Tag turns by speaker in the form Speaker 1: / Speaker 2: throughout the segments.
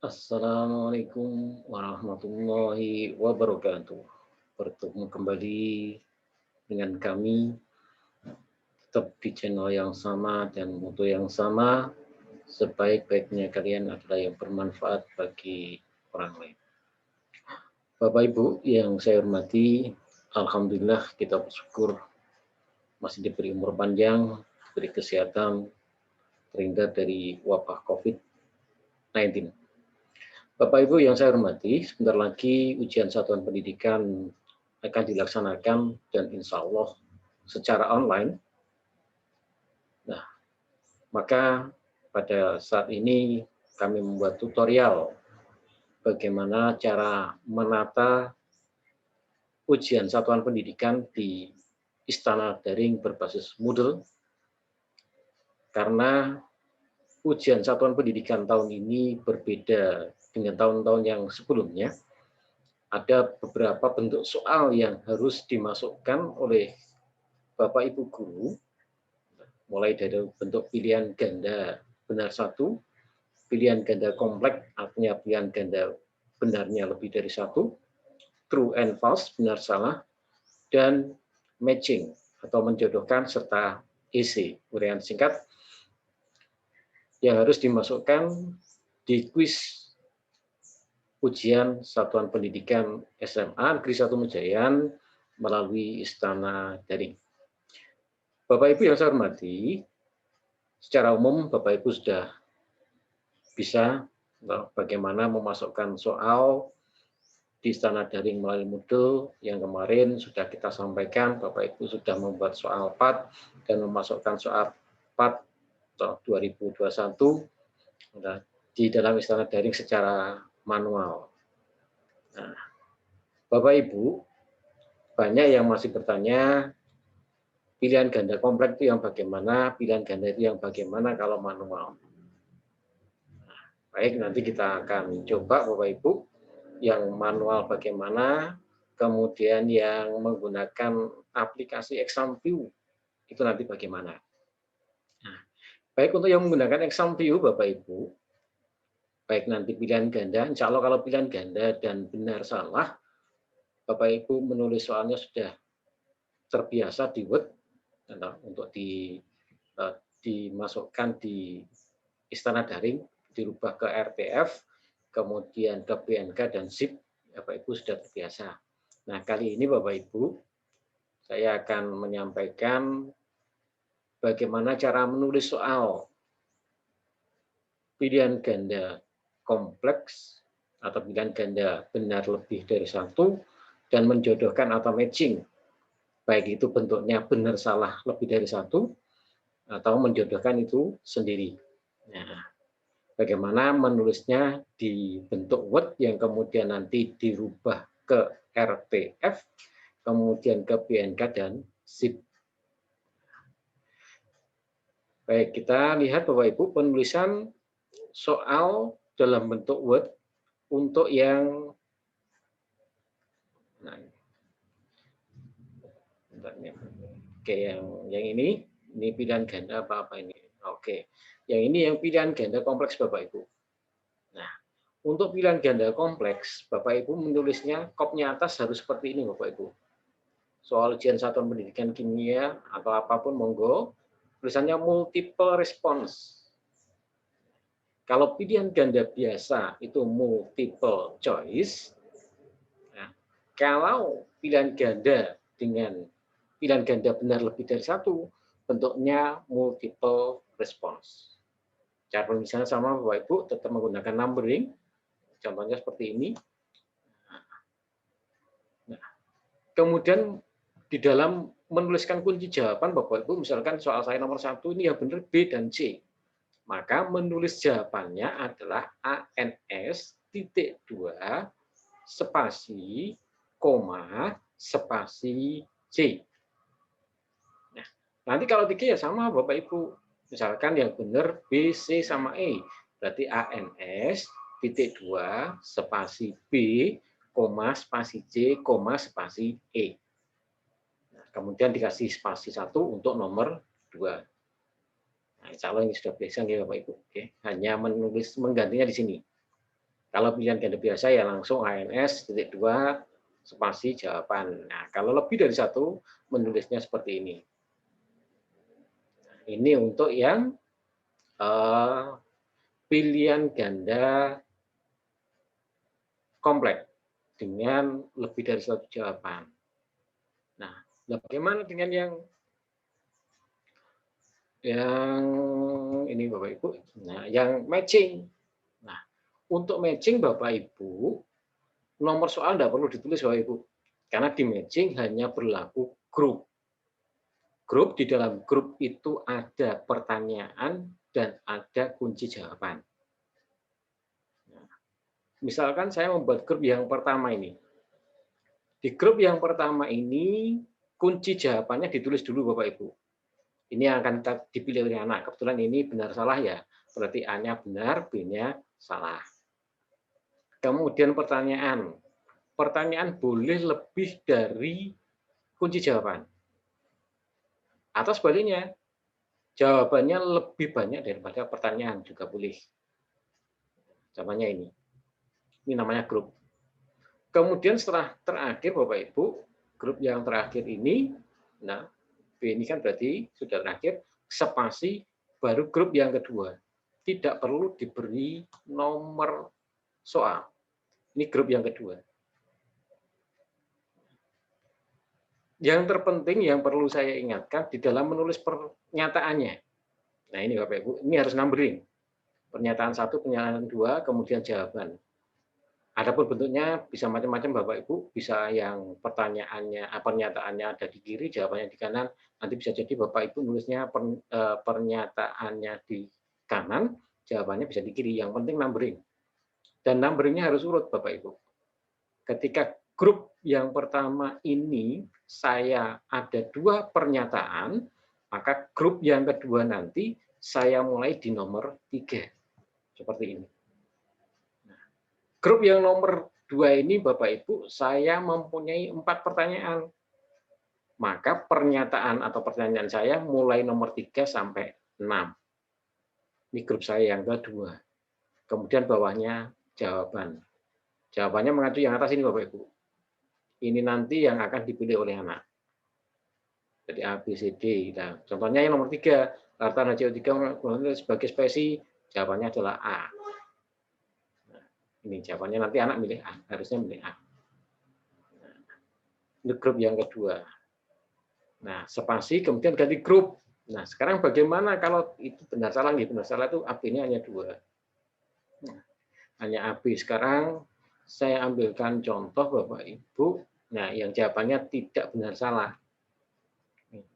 Speaker 1: Assalamualaikum warahmatullahi wabarakatuh. Bertemu kembali dengan kami tetap di channel yang sama dan mutu yang sama. Sebaik-baiknya kalian adalah yang bermanfaat bagi orang lain. Bapak Ibu yang saya hormati, Alhamdulillah kita bersyukur masih diberi umur panjang, diberi kesehatan, terhindar dari wabah COVID-19. Bapak Ibu yang saya hormati, sebentar lagi ujian satuan pendidikan akan dilaksanakan dan insya Allah secara online. Nah, maka pada saat ini kami membuat tutorial bagaimana cara menata ujian satuan pendidikan di Istana Daring berbasis Moodle, karena ujian satuan pendidikan tahun ini berbeda dengan tahun-tahun yang sebelumnya. Ada beberapa bentuk soal yang harus dimasukkan oleh Bapak Ibu guru, mulai dari bentuk pilihan ganda benar satu, pilihan ganda kompleks, artinya pilihan ganda benarnya lebih dari satu, true and false, benar salah, dan matching atau menjodohkan, serta EC, uraian singkat, yang harus dimasukkan di kuis ujian Satuan Pendidikan SMA Negeri 1 Mejayan melalui Istana Daring. Bapak Ibu yang saya hormati, secara umum Bapak Ibu sudah bisa bagaimana memasukkan soal di Istana Daring melalui Moodle yang kemarin sudah kita sampaikan. Bapak Ibu sudah membuat soal PAT dan memasukkan soal PAT 2021 di dalam Istana Daring secara manual. Nah, Bapak Ibu, banyak yang masih bertanya, pilihan ganda kompleks itu yang bagaimana, pilihan ganda itu yang bagaimana kalau manual. Baik, nanti kita akan coba Bapak Ibu, yang manual bagaimana, kemudian yang menggunakan aplikasi exam view, itu nanti bagaimana. Nah, baik untuk yang menggunakan exam view Bapak Ibu, baik nanti pilihan ganda, insya Allah kalau pilihan ganda dan benar salah, Bapak Ibu menulis soalnya sudah terbiasa di Word, untuk dimasukkan di Istana Daring, dirubah ke RTF, kemudian ke PNG dan ZIP, Bapak Ibu sudah terbiasa. Nah, kali ini Bapak Ibu, saya akan menyampaikan bagaimana cara menulis soal pilihan ganda kompleks atau pilihan ganda benar lebih dari satu dan menjodohkan atau matching, baik itu bentuknya benar salah lebih dari satu atau menjodohkan itu sendiri. Nah, bagaimana menulisnya di bentuk Word yang kemudian nanti dirubah ke RTF, kemudian ke PNG dan ZIP. Baik, kita lihat Bapak Ibu penulisan soal dalam bentuk Word untuk yang yang ini pilihan ganda apa ini? Oke. Yang ini yang pilihan ganda kompleks Bapak Ibu. Nah, untuk pilihan ganda kompleks, Bapak Ibu menulisnya kopnya atas harus seperti ini Bapak Ibu. Soal ujian satuan pendidikan kimia atau apapun monggo, tulisannya multiple response. Kalau pilihan ganda biasa itu multiple choice. Nah, kalau pilihan ganda dengan pilihan ganda benar lebih dari satu, bentuknya multiple response. Cara penulisannya sama Bapak Ibu, tetap menggunakan numbering. Contohnya seperti ini. Nah, kemudian di dalam menuliskan kunci jawaban Bapak Ibu, misalkan soal saya nomor 1 ini yang benar B dan C. Maka menulis jawabannya adalah ANS titik 2 spasi koma spasi C. Nah, nanti kalau 3 ya sama Bapak Ibu. Misalkan yang benar B, C sama E. Berarti ANS titik 2 spasi B, koma spasi C, koma spasi E. Nah, kemudian dikasih spasi 1 untuk nomor 2. Nah, insya Allah ini sudah biasa ya Bapak Ibu. Oke. Hanya menggantinya di sini. Kalau pilihan ganda biasa ya langsung ANS titik 2 spasi jawaban. Nah, kalau lebih dari satu menulisnya seperti ini. Ini untuk yang pilihan ganda kompleks dengan lebih dari satu jawaban. Nah, bagaimana dengan yang ini Bapak Ibu? Nah, yang matching. Nah, untuk matching Bapak Ibu, nomor soal tidak perlu ditulis Bapak Ibu. Karena di matching hanya berlaku grup. Grup, di dalam grup itu ada pertanyaan dan ada kunci jawaban. Nah, misalkan saya membuat grup yang pertama ini. Di grup yang pertama ini, kunci jawabannya ditulis dulu Bapak Ibu. Ini yang akan dipilih oleh anak. Kebetulan ini benar salah ya. Berarti A-nya benar, B-nya salah. Kemudian pertanyaan. Pertanyaan boleh lebih dari kunci jawaban. Atau sebaliknya, jawabannya lebih banyak daripada pertanyaan juga boleh. Jawabannya ini. Ini namanya grup. Kemudian setelah terakhir Bapak Ibu, grup yang terakhir ini, nah B ini kan berarti sudah terakhir, spasi baru grup yang kedua. Tidak perlu diberi nomor soal. Ini grup yang kedua. Yang terpenting yang perlu saya ingatkan di dalam menulis pernyataannya. Nah ini Bapak Ibu, ini harus numbering. Pernyataan 1, pernyataan 2, kemudian jawaban. Adapun bentuknya bisa macam-macam Bapak Ibu, bisa yang pernyataannya ada di kiri, jawabannya di kanan. Nanti bisa jadi Bapak Ibu nulisnya pernyataannya di kanan, jawabannya bisa di kiri. Yang penting numbering. Dan numberingnya harus urut Bapak Ibu. Ketika grup yang pertama ini saya ada 2 pernyataan, maka grup yang kedua nanti saya mulai di nomor 3. Seperti ini. Grup yang nomor 2 ini Bapak Ibu, saya mempunyai 4 pertanyaan. Maka pernyataan atau pertanyaan saya mulai nomor 3 sampai 6. Ini grup saya yang kedua. Kemudian bawahnya jawaban. Jawabannya mengacu yang atas ini Bapak Ibu. Ini nanti yang akan dipilih oleh anak. Jadi A, B, C, D. Nah, contohnya yang nomor 3, Lartan HCO3 sebagai spesi, jawabannya adalah A. Ini jawabannya nanti anak milih A, harusnya milih A. Ini grup yang kedua. Nah, spasi kemudian ganti grup. Nah, sekarang bagaimana kalau itu benar salah nih? Benar salah itu AB-nya hanya 2. Nah, hanya AB. Sekarang saya ambilkan contoh Bapak Ibu. Nah, yang jawabannya tidak benar salah.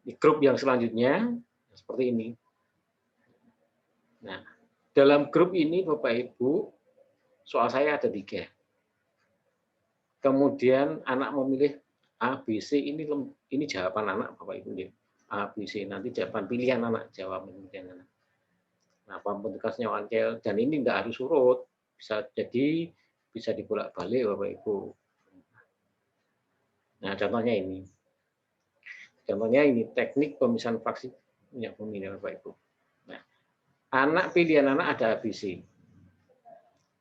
Speaker 1: Di grup yang selanjutnya seperti ini. Nah, dalam grup ini Bapak Ibu, soal saya ada 3. Kemudian anak memilih A, B, C, ini jawaban anak Bapak Ibu. A, B, C, nanti jawaban pilihan anak, jawaban pilihan anak. Nah, pembentukan senyawa ankel, dan ini tidak harus urut, bisa jadi bisa dibolak-balik Bapak Ibu. Nah, contohnya ini. Contohnya ini teknik pemisahan vaksin minyak bumi Bapak Ibu. Nah, anak pilihan anak ada A, B, C.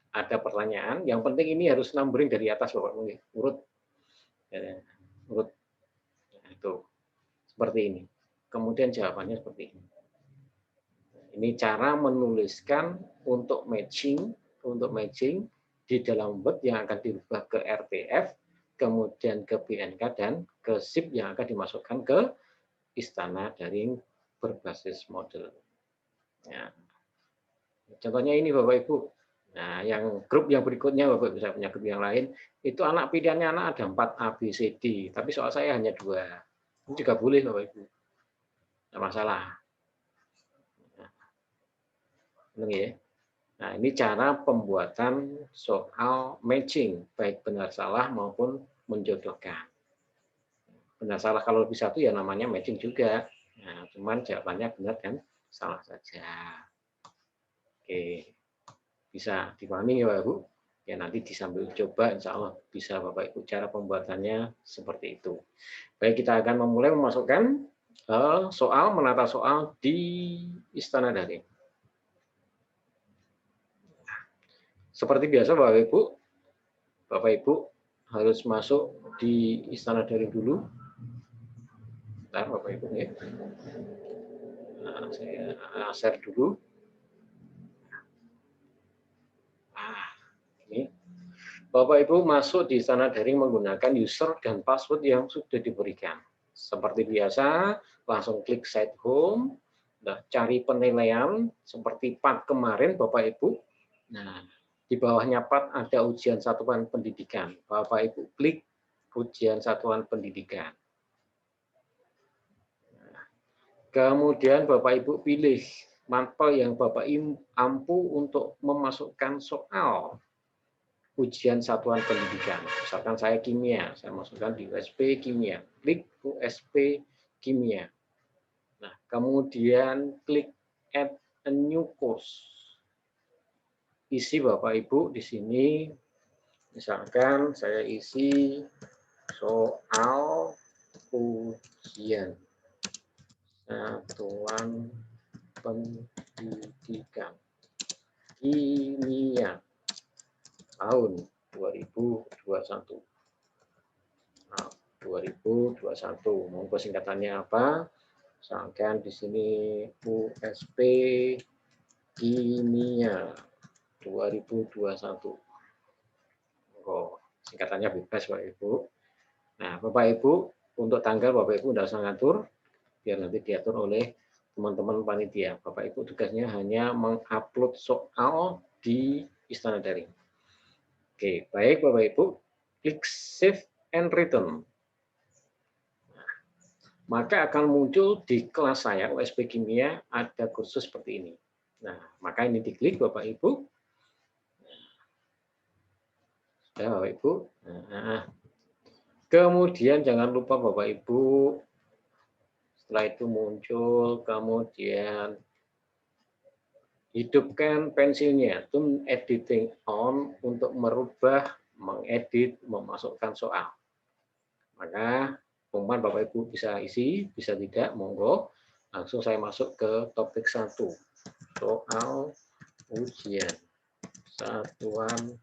Speaker 1: Ada pertanyaan, yang penting ini harus numbering dari atas Bapak Ibu, urut. Ya, urut. Nah, itu seperti ini. Kemudian jawabannya seperti ini. Ini cara menuliskan untuk matching di dalam Word yang akan dirubah ke RTF, kemudian ke BNK dan ke ZIP yang akan dimasukkan ke Istana Daring berbasis model. Ya. Contohnya ini Bapak Ibu. Nah, yang grup yang berikutnya Bapak bisa punya grup yang lain, itu anak pilihannya anak ada 4 A, B, C, D, tapi soal saya hanya 2. Ini juga boleh Bapak Ibu. Tidak masalah. Nah, ini cara pembuatan soal matching, baik benar salah maupun menjodohkan. Benar salah kalau lebih satu ya namanya matching juga. Nah, cuman jawabannya benar dan salah saja. Oke, bisa dipahami ya Bapak Ibu? Ya nanti disambil coba, insya Allah bisa Bapak Ibu cara pembuatannya seperti itu. Baik, kita akan memulai memasukkan menata soal di Istana Daring. Seperti biasa Bapak Ibu harus masuk di Istana Daring dulu. Bentar, Bapak Ibu ya. Nah, saya share dulu. Nah, ini Bapak Ibu masuk di Istana Daring menggunakan user dan password yang sudah diberikan. Seperti biasa, langsung klik site home, nah, cari penilaian seperti part kemarin Bapak Ibu. Nah, di bawahnya part ada ujian satuan pendidikan. Bapak Ibu klik ujian satuan pendidikan. Kemudian Bapak Ibu pilih mapel yang Bapak mampu untuk memasukkan soal ujian satuan pendidikan. Misalkan saya kimia, saya masukkan di USP kimia. Klik USP kimia. Nah, kemudian klik add a new course. Isi Bapak Ibu di sini, misalkan saya isi soal ujian satuan pendidikan kimia tahun 2021. Nah, 2021. Monggo singkatannya apa? Misalkan di sini USP kimia 2021. Monggo singkatannya bebas Bapak Ibu. Nah, Bapak Ibu untuk tanggal Bapak Ibu tidak usah ngatur, biar nanti diatur oleh teman-teman panitia. Bapak Ibu tugasnya hanya mengupload soal di Istana Daring. Oke, baik Bapak Ibu, klik save and return. Nah, maka akan muncul di kelas saya USP Kimia ada kursus seperti ini. Nah, maka ini diklik Bapak Ibu. Sudah Bapak Ibu. Nah, kemudian jangan lupa Bapak Ibu, setelah itu muncul, kemudian hidupkan pensilnya, turn editing on untuk merubah, mengedit, memasukkan soal. Maka pengumuman Bapak Ibu bisa isi, bisa tidak, monggo. Langsung saya masuk ke topik 1. Soal ujian satuan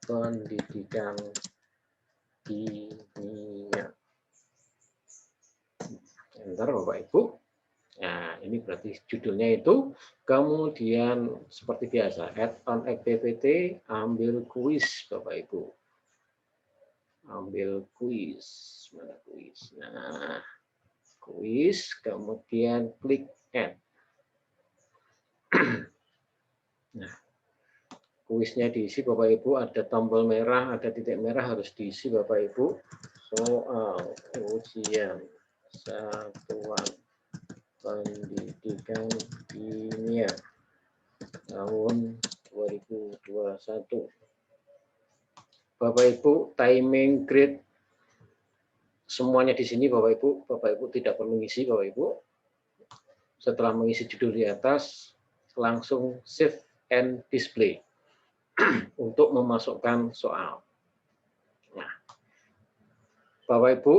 Speaker 1: pendidikan kimia. Bentar Bapak Ibu. Nah, ini berarti judulnya itu. Kemudian seperti biasa, add on activity, ambil kuis Bapak Ibu. Ambil kuis. Mana kuis? Nah, kuis, kemudian klik add. Nah, kuisnya diisi Bapak Ibu, ada tombol merah, ada titik merah, harus diisi Bapak Ibu. Soal ujian satuan pendidikan kimia tahun 2021. Bapak Ibu, timing grade semuanya di sini Bapak Ibu tidak perlu ngisi Bapak Ibu. Setelah mengisi judul di atas, langsung save and display untuk memasukkan soal. Nah, Bapak Ibu,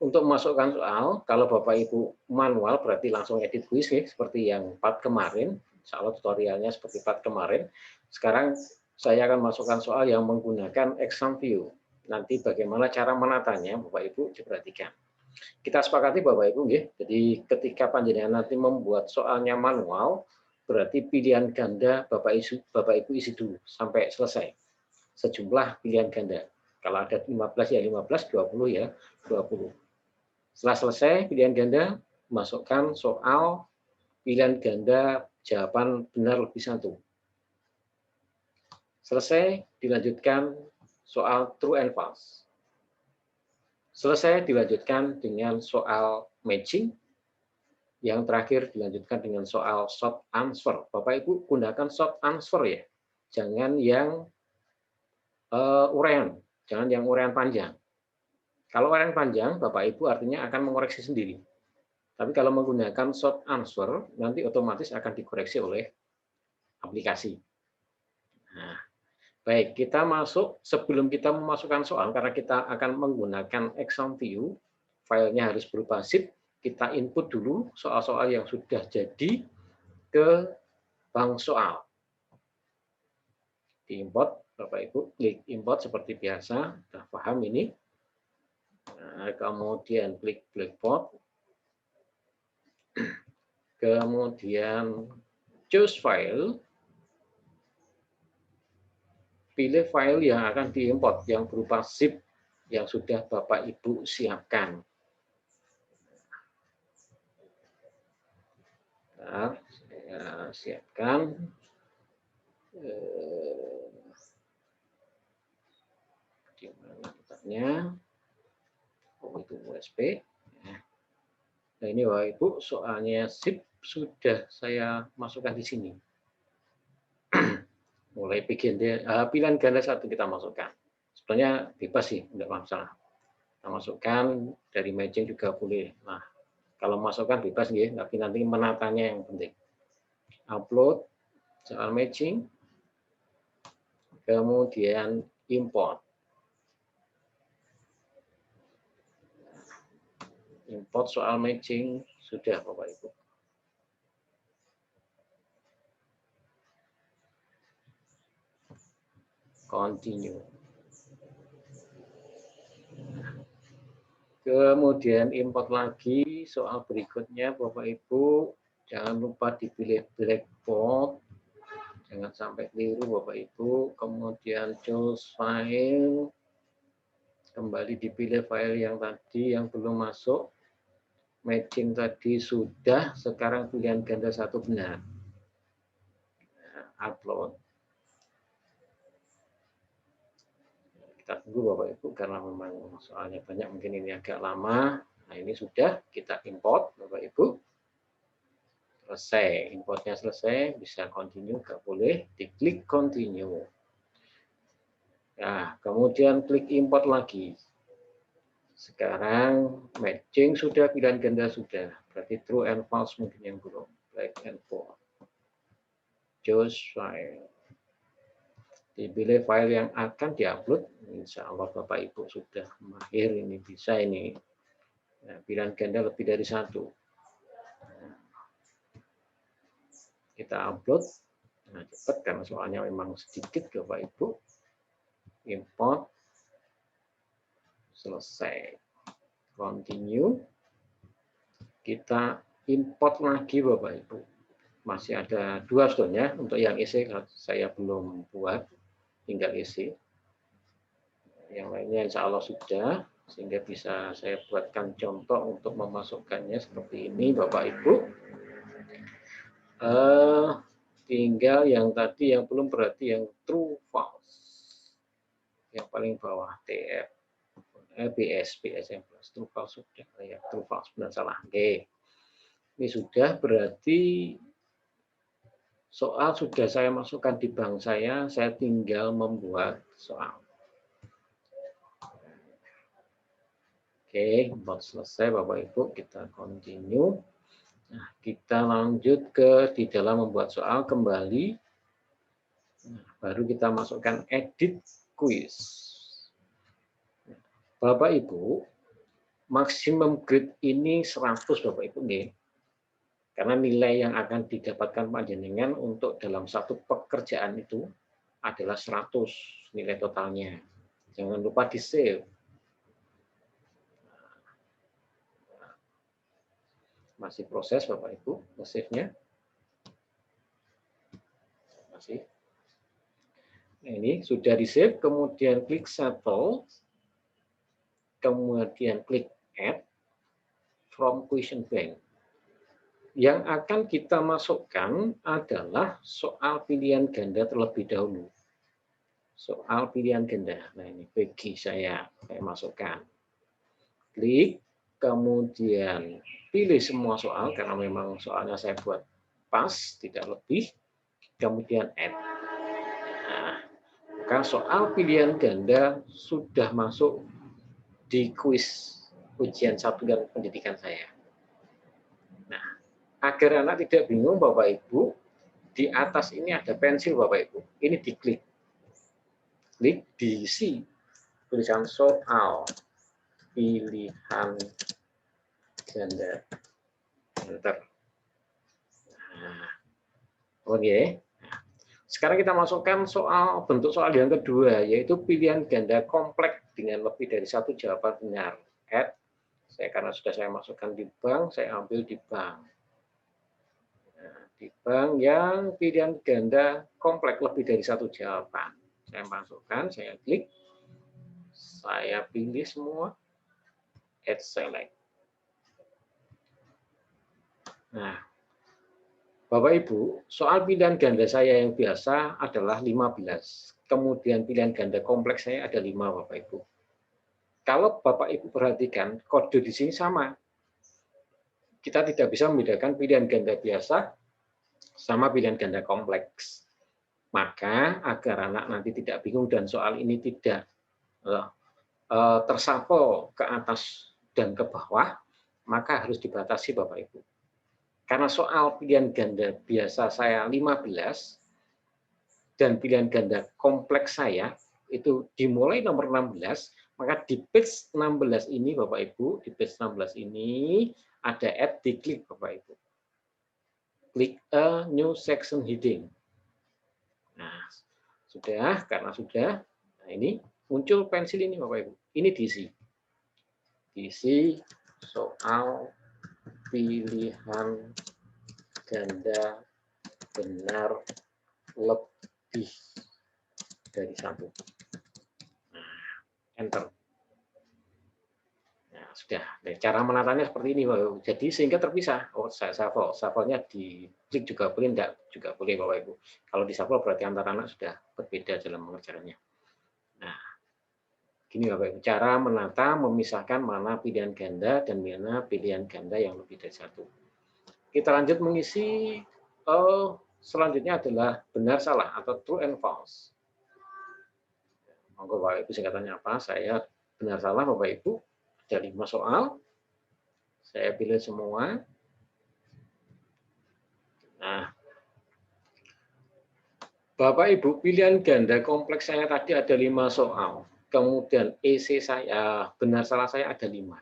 Speaker 1: untuk memasukkan soal, kalau Bapak Ibu manual berarti langsung edit kuis nih, seperti yang part kemarin. Insya Allah tutorialnya seperti part kemarin. Sekarang saya akan masukkan soal yang menggunakan exam view. Nanti bagaimana cara menatanya, Bapak Ibu diperhatikan. Kita sepakati Bapak Ibu, ya. Jadi ketika panjenengan nanti membuat soalnya manual, berarti pilihan ganda Bapak Ibu isi dulu sampai selesai. Sejumlah pilihan ganda. Kalau ada 15 ya 15, 20 ya 20. Setelah selesai pilihan ganda, masukkan soal pilihan ganda jawaban benar lebih satu. Selesai, dilanjutkan soal true and false. Selesai, dilanjutkan dengan soal matching. Yang terakhir dilanjutkan dengan soal short answer. Bapak Ibu gunakan short answer ya. Jangan yang uraian, jangan yang uraian panjang. Kalau uraian panjang, Bapak Ibu artinya akan mengoreksi sendiri. Tapi kalau menggunakan short answer, nanti otomatis akan dikoreksi oleh aplikasi. Nah, baik, kita masuk, sebelum kita memasukkan soal, karena kita akan menggunakan exam view, filenya harus berupa zip, kita input dulu soal-soal yang sudah jadi ke bank soal. diimport, Bapak Ibu, klik import seperti biasa, sudah paham ini. Nah, kemudian klik Blackboard, kemudian choose file, pilih file yang akan diimport yang berupa zip yang sudah Bapak Ibu siapkan. Nah, saya siapkan. Di mana letaknya? Oh, itu USB. Nah, ini Bapak Ibu, soalnya zip sudah saya masukkan di sini. Mulai pilihan ganda 1 kita masukkan. Sebenarnya bebas sih, tidak masalah. Kita masukkan dari matching juga boleh. Nah, kalau masukkan bebas ya, tapi nanti menatanya yang penting. Upload soal matching, kemudian import. Import soal matching sudah Bapak Ibu. Continue. Kemudian import lagi soal berikutnya Bapak Ibu. Jangan lupa dipilih Blackboard. Jangan sampai keliru Bapak Ibu. Kemudian choose file. Kembali dipilih file yang tadi yang belum masuk. Matching tadi sudah, sekarang pilihan ganda 1 benar. Nah, upload. Kita tunggu Bapak Ibu karena memang soalnya banyak, mungkin ini agak lama. Nah, ini sudah kita import Bapak Ibu. Selesai, importnya selesai, bisa continue, nggak boleh, diklik continue. Nah, kemudian klik import lagi. Sekarang matching sudah, pilihan ganda sudah. Berarti true and false mungkin yang belum. Black and white. Choose file. Dipilih file yang akan diupload. Insya Allah Bapak Ibu sudah mahir ini, bisa ini. Nah, pilihan ganda lebih dari 1. Nah, kita upload. Nah, cepat karena soalnya memang sedikit Bapak Ibu. Import. Selesai. Continue. Kita import lagi Bapak Ibu. Masih ada 2 sebetulnya. Untuk yang isi saya belum buat. Tinggal isi. Yang lainnya insya Allah sudah, sehingga bisa saya buatkan contoh untuk memasukkannya seperti ini Bapak Ibu. Tinggal yang tadi yang belum, berarti yang true false. Yang paling bawah TF, BS yang plus true false sudah, ya true false benar salah. Oke. Ini sudah, berarti soal sudah saya masukkan di bank saya tinggal membuat soal. Oke, import selesai Bapak Ibu, kita continue. Nah, kita lanjut di dalam membuat soal kembali. Nah, baru kita masukkan edit quiz. Bapak Ibu, maksimum grade ini 100 Bapak Ibu nih. Karena nilai yang akan didapatkan panjenengan untuk dalam satu pekerjaan itu adalah 100 nilai totalnya. Jangan lupa di-save. Masih proses Bapak Ibu, nge-save-nya. Masih. Nah, ini sudah di-save, kemudian klik settle, kemudian klik add from question bank. Yang akan kita masukkan adalah soal pilihan ganda terlebih dahulu. Soal pilihan ganda. Nah, ini bagi saya masukkan. Klik, kemudian pilih semua soal, karena memang soalnya saya buat pas, tidak lebih. Kemudian add. Nah, maka soal pilihan ganda sudah masuk di kuis ujian satuan pendidikan saya. Nah, agar anak tidak bingung Bapak Ibu, di atas ini ada pensil Bapak Ibu. Ini diklik. Klik, diisi tulisan soal pilihan ganda. Enter. Nah, oke. Nah, Sekarang kita masukkan bentuk soal yang kedua, yaitu pilihan ganda kompleks dengan lebih dari satu jawaban benar. Karena sudah saya masukkan di bank, saya ambil di bank. Nah, di bank yang pilihan ganda kompleks lebih dari satu jawaban. Saya masukkan, saya klik, saya pilih semua, add select. Nah, Bapak Ibu, soal pilihan ganda saya yang biasa adalah 15. Kemudian pilihan ganda kompleks saya ada 5, Bapak Ibu. Kalau Bapak Ibu perhatikan, kode di sini sama. Kita tidak bisa membedakan pilihan ganda biasa sama pilihan ganda kompleks. Maka agar anak nanti tidak bingung dan soal ini tidak tersapel ke atas dan ke bawah, maka harus dibatasi Bapak Ibu. Karena soal pilihan ganda biasa saya 15 dan pilihan ganda kompleks saya itu dimulai nomor 16, maka di page 16 ini Bapak Ibu, di page 16 ini ada add, diklik Bapak Ibu. Klik a new section heading. Nah, karena sudah, nah ini muncul pensil ini Bapak Ibu. Ini diisi. Diisi soal pilihan ganda benar lebih dari satu. Nah, enter. Nah, sudah. Nah, cara menatanya seperti ini, Bapak Ibu. Jadi sehingga terpisah. Oh, saya shuffle. Shuffle-nya di klik juga boleh, enggak juga boleh, Bapak Ibu. Kalau di shuffle berarti antara anak sudah berbeda dalam mengerjakannya. Nah, gini Bapak Ibu, cara menata, memisahkan mana pilihan ganda dan mana pilihan ganda yang lebih dari satu. Kita lanjut mengisi, selanjutnya adalah benar salah atau true and false. Monggo Bapak Ibu singkatannya apa? Saya benar salah Bapak Ibu, ada 5 soal. Saya pilih semua. Nah, Bapak Ibu, pilihan ganda kompleks saya tadi ada 5 soal. Kemudian EC saya, benar salah saya ada 5.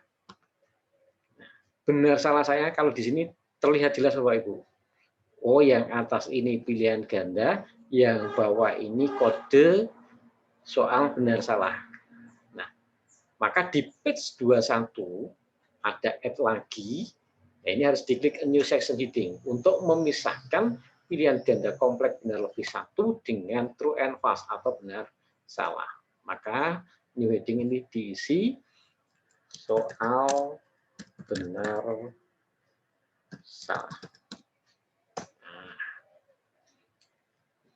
Speaker 1: Benar salah saya kalau di sini terlihat jelas Bapak Ibu. Oh, yang atas ini pilihan ganda, yang bawah ini kode soal benar salah. Nah, maka di page 21 ada add lagi. Nah, ini harus diklik a new section heading untuk memisahkan pilihan ganda kompleks benar lebih satu dengan true and false atau benar salah. Maka new heading ini diisi soal benar salah.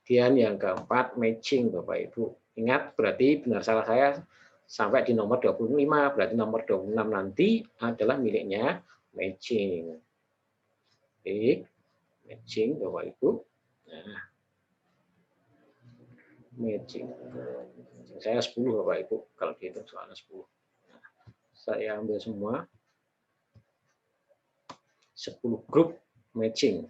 Speaker 1: Kemudian yang keempat, matching Bapak Ibu. Ingat, berarti benar salah saya sampai di nomor 25, berarti nomor 26 nanti adalah miliknya matching. Oke, matching Bapak Ibu. Nah, matching. Saya 10 Bapak Ibu, kalau dihitung soalnya 10. Nah, saya ambil semua. 10 grup matching.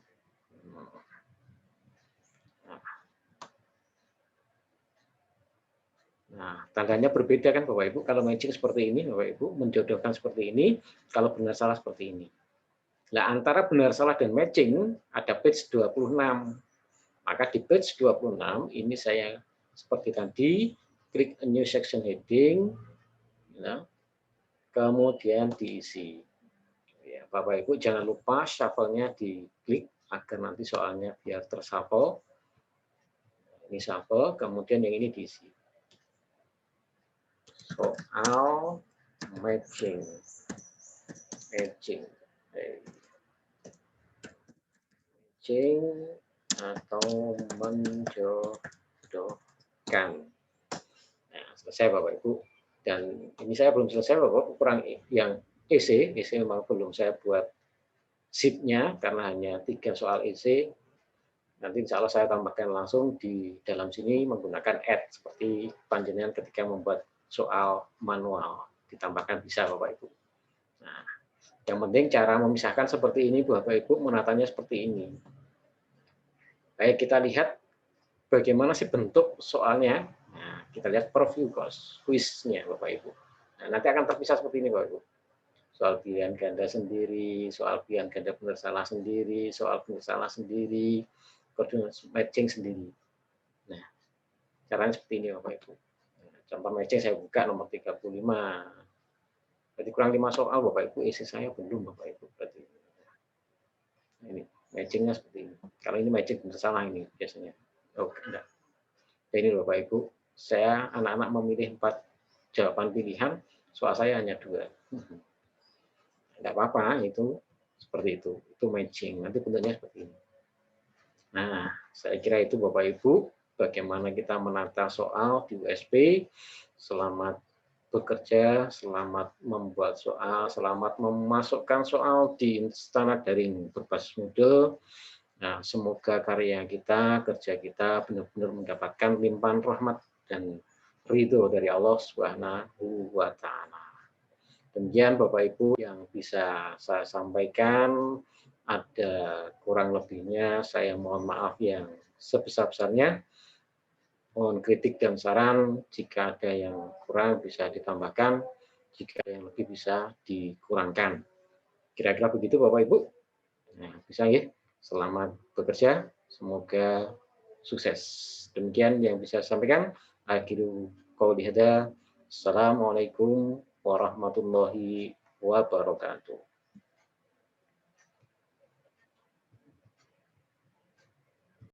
Speaker 1: Nah, tandanya berbeda kan Bapak Ibu, kalau matching seperti ini Bapak Ibu, menjodohkan seperti ini, kalau benar salah seperti ini. Nah, antara benar salah dan matching ada page 26. Maka di page 26 ini saya seperti tadi, klik a new section heading, ya, kemudian diisi. Ya, Bapak Ibu jangan lupa shuffle-nya diklik agar nanti soalnya biar tershuffle. Ini shuffle, kemudian yang ini diisi. Soal matching. Matching atau menjodohkan. Nah, selesai Bapak Ibu. Dan ini saya belum selesai Bapak, kurang yang EC memang belum saya buat sheet-nya karena hanya 3 soal EC. Nanti insya Allah saya tambahkan langsung di dalam sini menggunakan add seperti panjenengan ketika membuat soal manual, ditambahkan bisa Bapak Ibu. Nah, yang penting cara memisahkan seperti ini Bapak Ibu, menatanya seperti ini. Baik, kita lihat bagaimana sih bentuk soalnya. Nah, kita lihat preview quiz-nya Bapak Ibu. Nah, nanti akan terpisah seperti ini Bapak Ibu. Soal pilihan ganda sendiri, soal pilihan ganda benar salah sendiri, soal benar salah sendiri, koordinasi matching sendiri. Caranya seperti ini Bapak Ibu. Contoh matching saya buka nomor 35. Berarti kurang 5 soal Bapak Ibu, isi saya belum Bapak Ibu. Berarti ini matchingnya seperti ini. Kalau ini matching salah ini biasanya. Oh, enggak. Ini Bapak Ibu, saya anak-anak memilih 4 jawaban pilihan, soal saya hanya 2. Enggak apa-apa, itu seperti itu. Itu matching. Nanti bentuknya seperti ini. Nah, saya kira itu Bapak Ibu, bagaimana kita menata soal di USB. Selamat bekerja, selamat membuat soal, selamat memasukkan soal di Istana Daring berbasis Moodle. Nah, semoga karya kita, kerja kita benar-benar mendapatkan limpahan rahmat dan ridho dari Allah Subhanahu wa Ta'ala. Demikian Bapak Ibu yang bisa saya sampaikan. Ada kurang lebihnya, saya mohon maaf yang sebesar-besarnya. Mohon kritik dan saran, jika ada yang kurang bisa ditambahkan, jika yang lebih bisa dikurangkan. Kira-kira begitu Bapak Ibu. Nah, bisa ya. Selamat bekerja, semoga sukses. Demikian yang bisa saya sampaikan. Akhiru qauli hadza. Assalamualaikum warahmatullahi wabarakatuh.